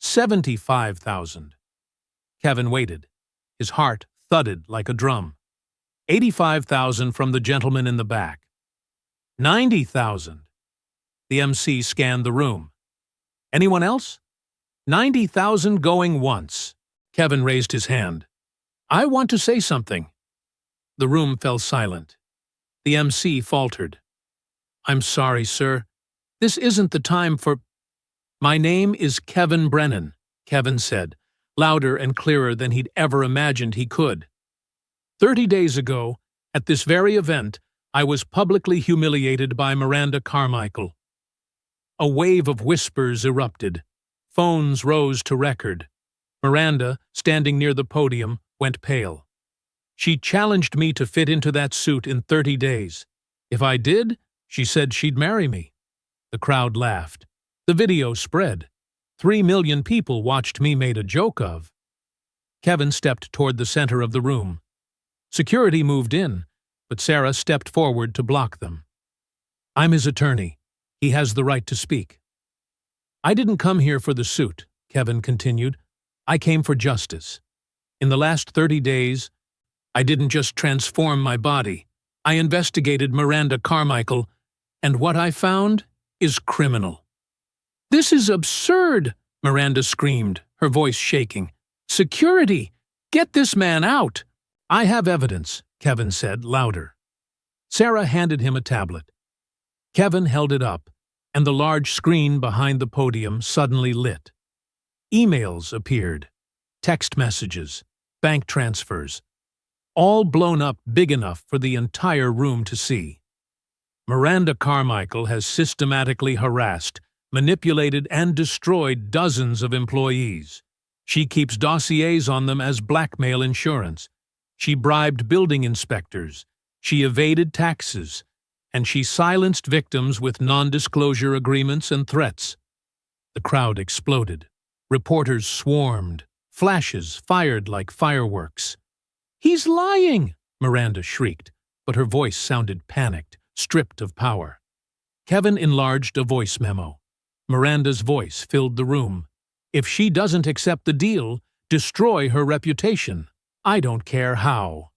$75,000. Kevin waited. His heart thudded like a drum. $85,000 from the gentleman in the back. $90,000. The MC scanned the room. Anyone else? $90,000 going once. Kevin raised his hand. I want to say something. The room fell silent. The MC faltered. I'm sorry, sir. This isn't the time for... My name is Kevin Brennan, Kevin said, louder and clearer than he'd ever imagined he could. 30 days ago, at this very event, I was publicly humiliated by Miranda Carmichael. A wave of whispers erupted. Phones rose to record. Miranda, standing near the podium, went pale. She challenged me to fit into that suit in 30 days. If I did, she said she'd marry me. The crowd laughed. The video spread. 3 million people watched me made a joke of. Kevin stepped toward the center of the room. Security moved in, but Sarah stepped forward to block them. I'm his attorney. He has the right to speak. I didn't come here for the suit, Kevin continued. I came for justice. In the last 30 days, I didn't just transform my body. I investigated Miranda Carmichael, and what I found is criminal. This is absurd, Miranda screamed, her voice shaking. Security! Get this man out! I have evidence, Kevin said, louder. Sarah handed him a tablet. Kevin held it up, and the large screen behind the podium suddenly lit. Emails appeared, text messages, bank transfers, all blown up big enough for the entire room to see. Miranda Carmichael has systematically harassed, manipulated, and destroyed dozens of employees. She keeps dossiers on them as blackmail insurance. She bribed building inspectors. She evaded taxes. And she silenced victims with non-disclosure agreements and threats. The crowd exploded. Reporters swarmed. Flashes fired like fireworks. He's lying, Miranda shrieked, but her voice sounded panicked, stripped of power. Kevin enlarged a voice memo. Miranda's voice filled the room. If she doesn't accept the deal, destroy her reputation. I don't care how.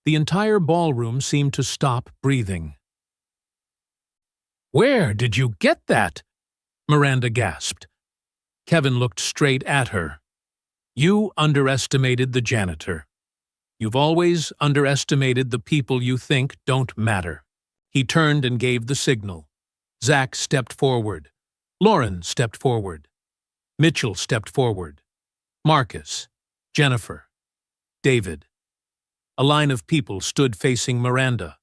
The entire ballroom seemed to stop breathing. Where did you get that? Miranda gasped. Kevin looked straight at her. You underestimated the janitor. You've always underestimated the people you think don't matter. He turned and gave the signal. Zach stepped forward. Lauren stepped forward. Mitchell stepped forward. Marcus, Jennifer, David. A line of people stood facing Miranda.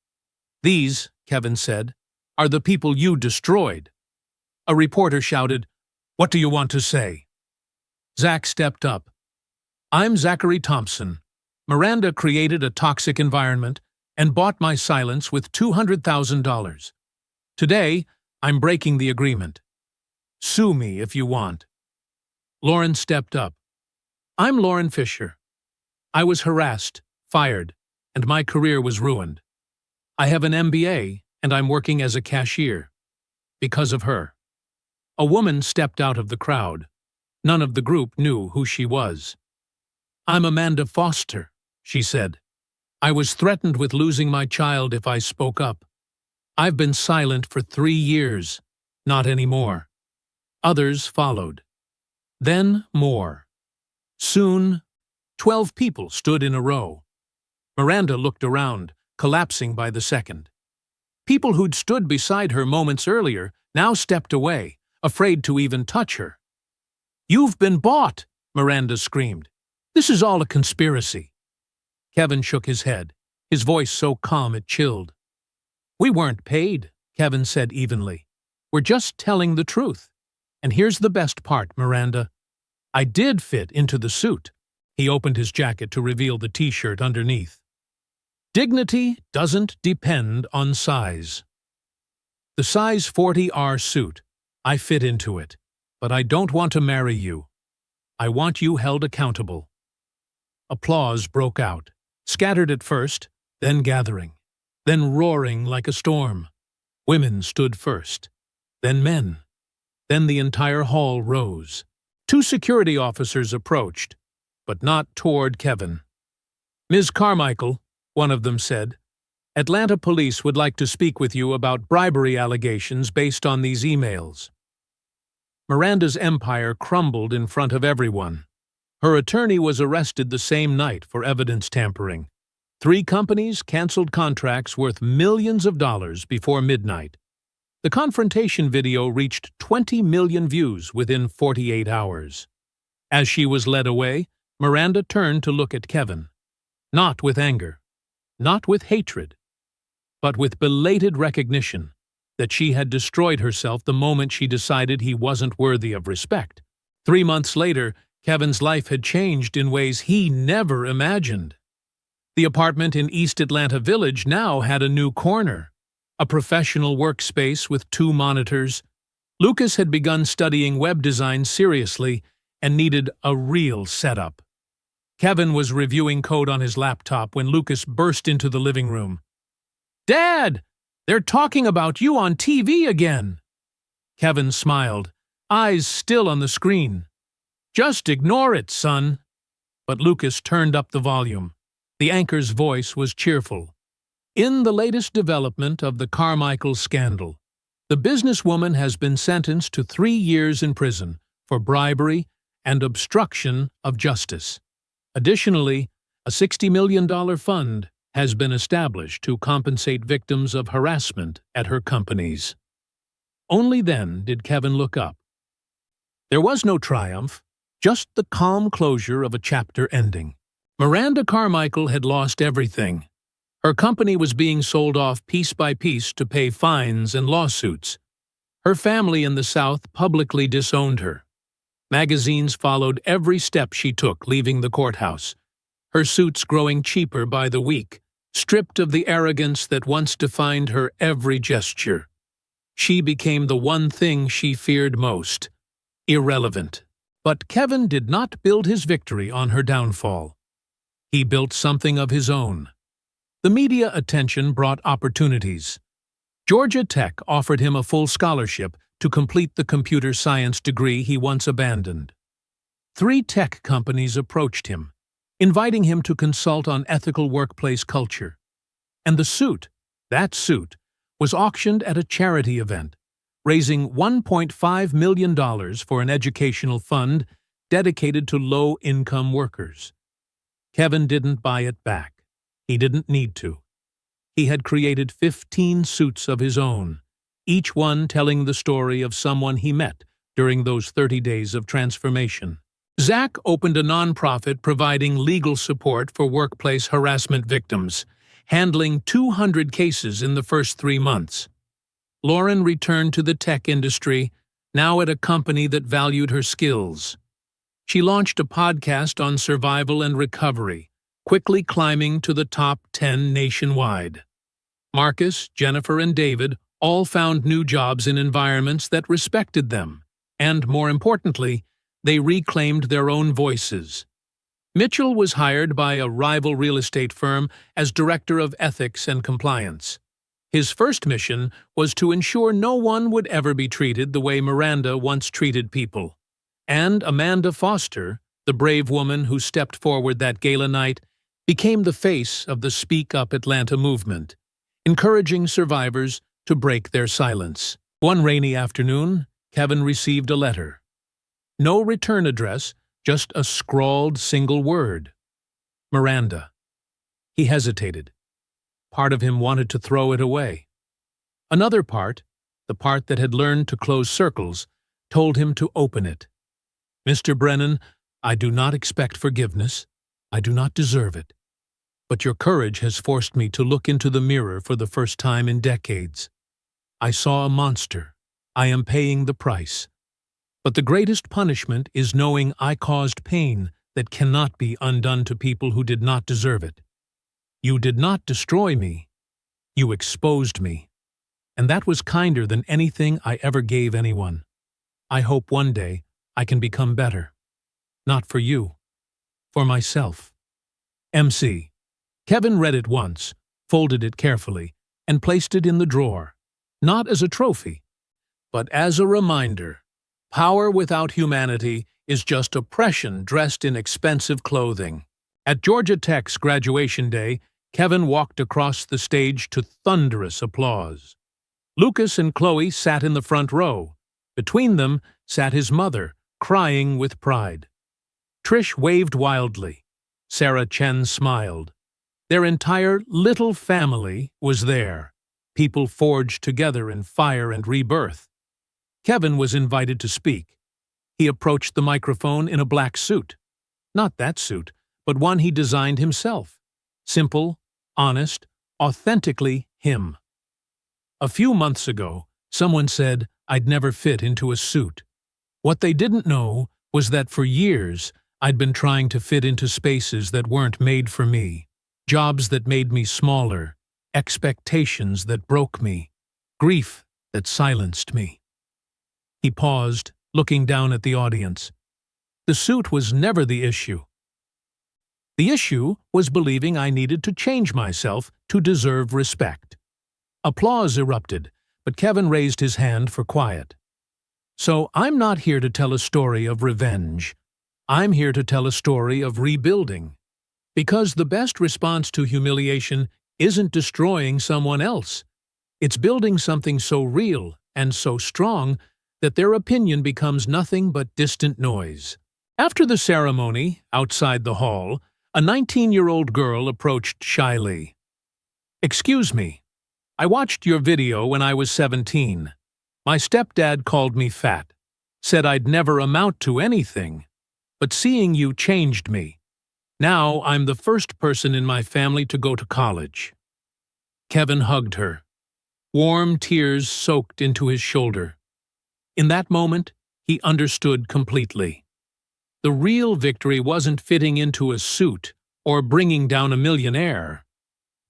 These, Kevin said, "are the people you destroyed." A reporter shouted, "What do you want to say?" Zach stepped up. "I'm Zachary Thompson. Miranda created a toxic environment and bought my silence with $200,000. Today, I'm breaking the agreement. Sue me if you want." Lauren stepped up. "I'm Lauren Fisher. I was harassed, fired, and my career was ruined. I have an MBA, and I'm working as a cashier. Because of her." A woman stepped out of the crowd. None of the group knew who she was. "I'm Amanda Foster," she said. "I was threatened with losing my child if I spoke up. I've been silent for 3 years. Not anymore." Others followed. Then more. Soon, 12 people stood in a row. Miranda looked around, collapsing by the second. People who'd stood beside her moments earlier now stepped away, afraid to even touch her. "You've been bought!" Miranda screamed. "This is all a conspiracy." Kevin shook his head, his voice so calm it chilled. "We weren't paid," Kevin said evenly. "We're just telling the truth. And here's the best part, Miranda. I did fit into the suit." He opened his jacket to reveal the t-shirt underneath. "Dignity doesn't depend on size. The size 40R suit, I fit into it, but I don't want to marry you. I want you held accountable." Applause broke out, scattered at first, then gathering, then roaring like a storm. Women stood first, then men. Then the entire hall rose. 2 security officers approached, but not toward Kevin. "Ms. Carmichael," one of them said, "Atlanta police would like to speak with you about bribery allegations based on these emails." Miranda's empire crumbled in front of everyone. Her attorney was arrested the same night for evidence tampering. 3 companies canceled contracts worth millions of dollars before midnight. The confrontation video reached 20 million views within 48 hours. As she was led away, Miranda turned to look at Kevin. Not with anger, not with hatred, but with belated recognition that she had destroyed herself the moment she decided he wasn't worthy of respect. 3 months later, Kevin's life had changed in ways he never imagined. The apartment in East Atlanta Village now had a new corner, a professional workspace with 2 monitors. Lucas had begun studying web design seriously and needed a real setup. Kevin was reviewing code on his laptop when Lucas burst into the living room. "Dad, they're talking about you on TV again." Kevin smiled, eyes still on the screen. "Just ignore it, son." But Lucas turned up the volume. The anchor's voice was cheerful. "In the latest development of the Carmichael scandal, the businesswoman has been sentenced to 3 years in prison for bribery and obstruction of justice. Additionally, a $60 million fund has been established to compensate victims of harassment at her companies." Only then did Kevin look up. There was no triumph, just the calm closure of a chapter ending. Miranda Carmichael had lost everything. Her company was being sold off piece by piece to pay fines and lawsuits. Her family in the South publicly disowned her. Magazines followed every step she took leaving the courthouse, her suits growing cheaper by the week, stripped of the arrogance that once defined her every gesture. She became the one thing she feared most: irrelevant. But Kevin did not build his victory on her downfall. He built something of his own. The media attention brought opportunities. Georgia Tech offered him a full scholarship to complete the computer science degree he once abandoned. 3 tech companies approached him, inviting him to consult on ethical workplace culture. And the suit, that suit, was auctioned at a charity event, raising $1.5 million for an educational fund dedicated to low-income workers. Kevin didn't buy it back. He didn't need to. He had created 15 suits of his own, each one telling the story of someone he met during those 30 days of transformation. Zach opened a nonprofit providing legal support for workplace harassment victims. handling 200 cases in the first 3 months. Lauren returned to the tech industry, now at a company that valued her skills. She launched a podcast on survival and recovery, quickly climbing to the top 10 nationwide. Marcus, Jennifer, and David all found new jobs in environments that respected them, and more importantly, they reclaimed their own voices. Mitchell was hired by a rival real estate firm as Director of Ethics and Compliance. His first mission was to ensure no one would ever be treated the way Miranda once treated people. And Amanda Foster, the brave woman who stepped forward that gala night, became the face of the Speak Up Atlanta movement, encouraging survivors to break their silence. One rainy afternoon, Kevin received a letter. No return address, just a scrawled single word. Miranda. He hesitated. Part of him wanted to throw it away. Another part, the part that had learned to close circles, told him to open it. Mr. Brennan, I do not expect forgiveness. I do not deserve it. But your courage has forced me to look into the mirror for the first time in decades. I saw a monster. I am paying the price. But the greatest punishment is knowing I caused pain that cannot be undone to people who did not deserve it. You did not destroy me. You exposed me. And that was kinder than anything I ever gave anyone. I hope one day I can become better. Not for you. For myself. MC. Kevin read it once, folded it carefully, and placed it in the drawer. Not as a trophy, but as a reminder. Power without humanity is just oppression dressed in expensive clothing. At Georgia Tech's graduation day, Kevin walked across the stage to thunderous applause. Lucas and Chloe sat in the front row. Between them sat his mother, crying with pride. Trish waved wildly. Sarah Chen smiled. Their entire little family was there, people forged together in fire and rebirth. Kevin was invited to speak. He approached the microphone in a black suit. Not that suit, but one he designed himself. Simple, honest, authentically him. A few months ago, someone said I'd never fit into a suit. What they didn't know was that for years I'd been trying to fit into spaces that weren't made for me. Jobs that made me smaller, expectations that broke me, grief that silenced me. He paused, looking down at the audience. The suit was never the issue. The issue was believing I needed to change myself to deserve respect. Applause erupted, but Kevin raised his hand for quiet. So I'm not here to tell a story of revenge. I'm here to tell a story of rebuilding. Because the best response to humiliation isn't destroying someone else. It's building something so real and so strong that their opinion becomes nothing but distant noise. After the ceremony, outside the hall, a 19-year-old girl approached shyly. "Excuse me, I watched your video when I was 17. My stepdad called me fat, said I'd never amount to anything, but seeing you changed me. Now I'm the first person in my family to go to college." Kevin hugged her. Warm tears soaked into his shoulder. In that moment, he understood completely. The real victory wasn't fitting into a suit or bringing down a millionaire,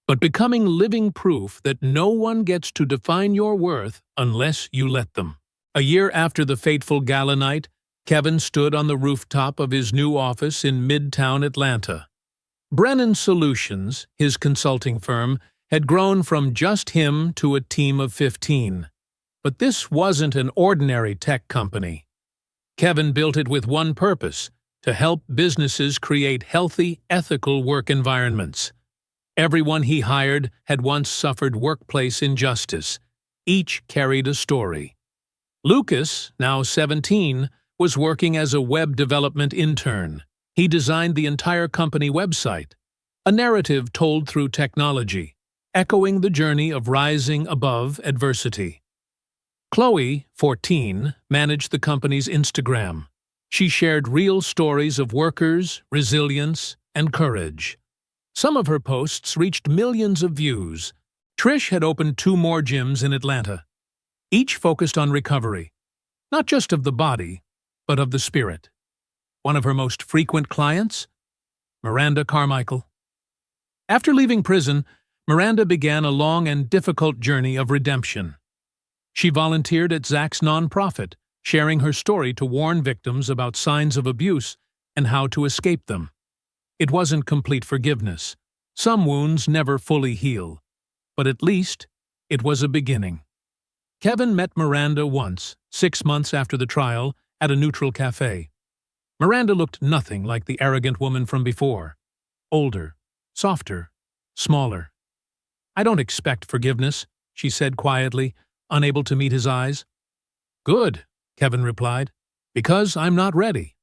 but becoming living proof that no one gets to define your worth unless you let them. A year after the fateful gala night, Kevin stood on the rooftop of his new office in Midtown Atlanta. Brennan Solutions, his consulting firm, had grown from just him to a team of 15. But this wasn't an ordinary tech company. Kevin built it with one purpose: to help businesses create healthy, ethical work environments. Everyone he hired had once suffered workplace injustice. Each carried a story. Lucas, now 17, was working as a web development intern. He designed the entire company website, a narrative told through technology, echoing the journey of rising above adversity. Chloe, 14, managed the company's Instagram. She shared real stories of workers, resilience, and courage. Some of her posts reached millions of views. Trish had opened 2 more gyms in Atlanta, each focused on recovery, not just of the body, but of the spirit. One of her most frequent clients? Miranda Carmichael. After leaving prison, Miranda began a long and difficult journey of redemption. She volunteered at Zach's nonprofit, sharing her story to warn victims about signs of abuse and how to escape them. It wasn't complete forgiveness. Some wounds never fully heal, but at least it was a beginning. Kevin met Miranda once, 6 months after the trial, at a neutral cafe. Miranda looked nothing like the arrogant woman from before. Older, softer, smaller. "I don't expect forgiveness," she said quietly, unable to meet his eyes. "Good," Kevin replied, "because I'm not ready.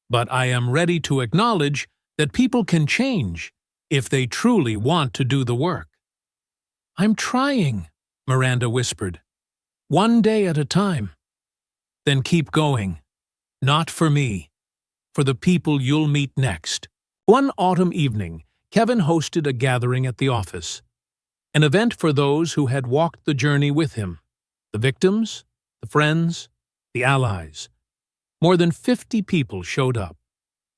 But I am ready to acknowledge that people can change if they truly want to do the work." "I'm trying," Miranda whispered. "One day at a time." "Then keep going. Not for me. For the people you'll meet next." One autumn evening, Kevin hosted a gathering at the office. An event for those who had walked the journey with him. The victims, the friends, the allies. More than 50 people showed up.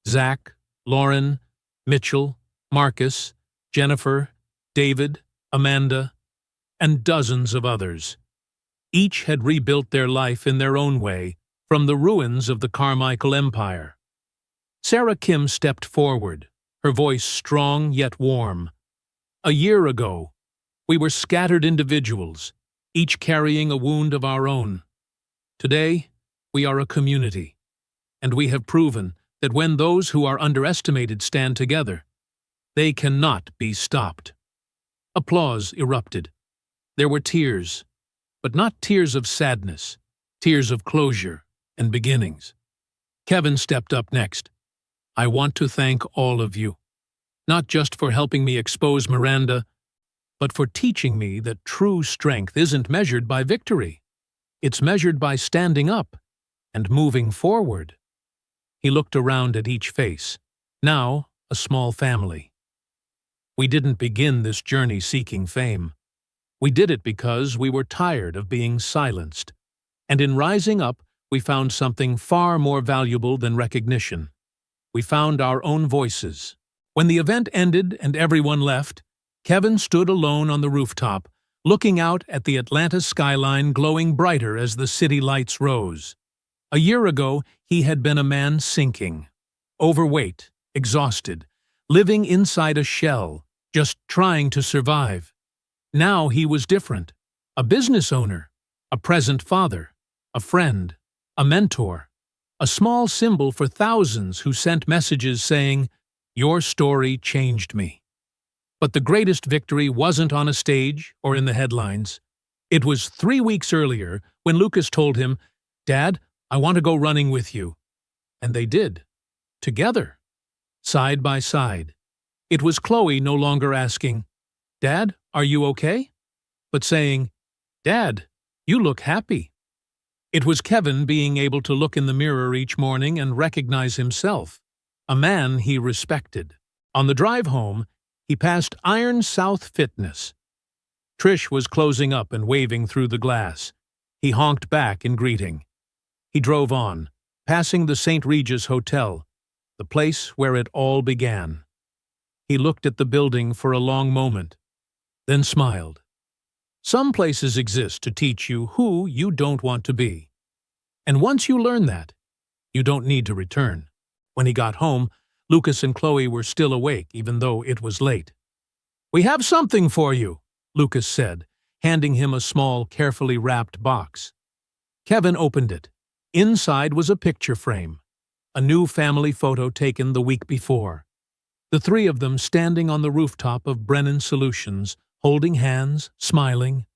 Zach, Lauren, Mitchell, Marcus, Jennifer, David, Amanda, and dozens of others. Each had rebuilt their life in their own way from the ruins of the Carmichael Empire. Sarah Kim stepped forward, her voice strong yet warm. "A year ago, we were scattered individuals, each carrying a wound of our own. Today, we are a community, and we have proven that when those who are underestimated stand together, they cannot be stopped." Applause erupted. There were tears, but not tears of sadness, tears of closure and beginnings. Kevin stepped up next. "I want to thank all of you, not just for helping me expose Miranda, but for teaching me that true strength isn't measured by victory. It's measured by standing up and moving forward." He looked around at each face, now a small family. "We didn't begin this journey seeking fame. We did it because we were tired of being silenced. And in rising up, we found something far more valuable than recognition. We found our own voices." When the event ended and everyone left, Kevin stood alone on the rooftop, looking out at the Atlanta skyline glowing brighter as the city lights rose. A year ago, he had been a man sinking, overweight, exhausted, living inside a shell, just trying to survive. Now he was different, a business owner, a present father, a friend, a mentor, a small symbol for thousands who sent messages saying, "Your story changed me." But the greatest victory wasn't on a stage or in the headlines. It was 3 weeks earlier when Lucas told him, "Dad, I want to go running with you." And they did. Together. Side by side. It was Chloe no longer asking, "Dad, are you okay?" but saying, "Dad, you look happy." It was Kevin being able to look in the mirror each morning and recognize himself, a man he respected. On the drive home, he passed Iron South Fitness. Trish was closing up and waving through the glass. He honked back in greeting. He drove on, passing the St. Regis Hotel, the place where it all began. He looked at the building for a long moment, then smiled. Some places exist to teach you who you don't want to be. And once you learn that, you don't need to return. When he got home, Lucas and Chloe were still awake, even though it was late. "We have something for you," Lucas said, handing him a small, carefully wrapped box. Kevin opened it. Inside was a picture frame, a new family photo taken the week before. The 3 of them standing on the rooftop of Brennan Solutions, holding hands, smiling.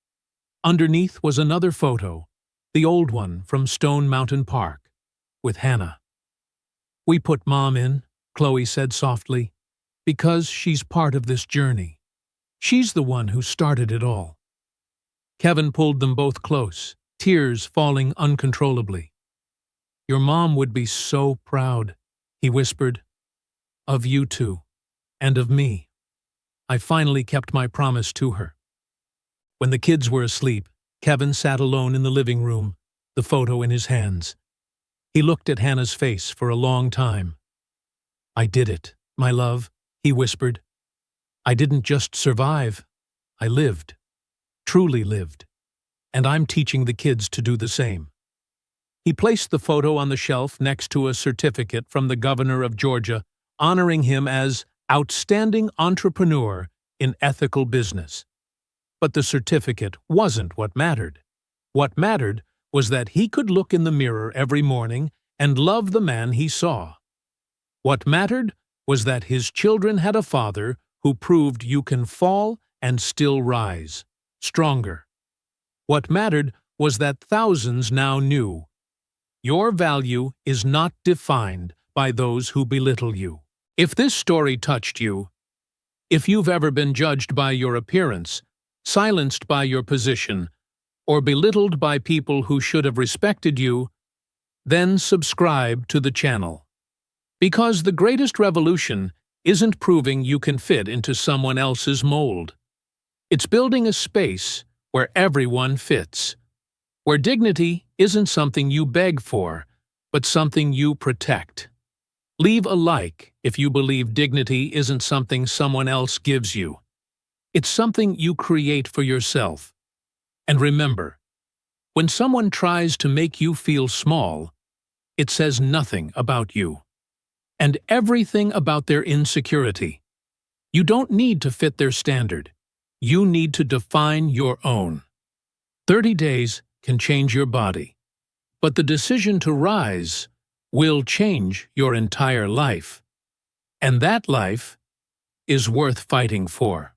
Underneath was another photo, the old one from Stone Mountain Park, with Hannah. "We put Mom in," Chloe said softly, "because she's part of this journey. She's the one who started it all." Kevin pulled them both close, tears falling uncontrollably. "Your mom would be so proud," he whispered, "of you two." and of me. I finally kept my promise to her. When the kids were asleep, Kevin sat alone in the living room, the photo in his hands. He looked at Hannah's face for a long time. "I did it, my love," he whispered. "I didn't just survive. I lived. Truly lived. And I'm teaching the kids to do the same." He placed the photo on the shelf next to a certificate from the governor of Georgia, honoring him as Outstanding Entrepreneur in Ethical Business. But the certificate wasn't what mattered. What mattered was that he could look in the mirror every morning and love the man he saw. What mattered was that his children had a father who proved you can fall and still rise, stronger. What mattered was that thousands now knew your value is not defined by those who belittle you. If this story touched you, if you've ever been judged by your appearance, silenced by your position, or belittled by people who should have respected you, then subscribe to the channel. Because the greatest revolution isn't proving you can fit into someone else's mold. It's building a space where everyone fits, where dignity isn't something you beg for, but something you protect. Leave a like if you believe dignity isn't something someone else gives you. It's something you create for yourself. And remember, when someone tries to make you feel small, it says nothing about you, and everything about their insecurity. You don't need to fit their standard. You need to define your own. 30 days can change your body, but the decision to rise will change your entire life. And that life is worth fighting for.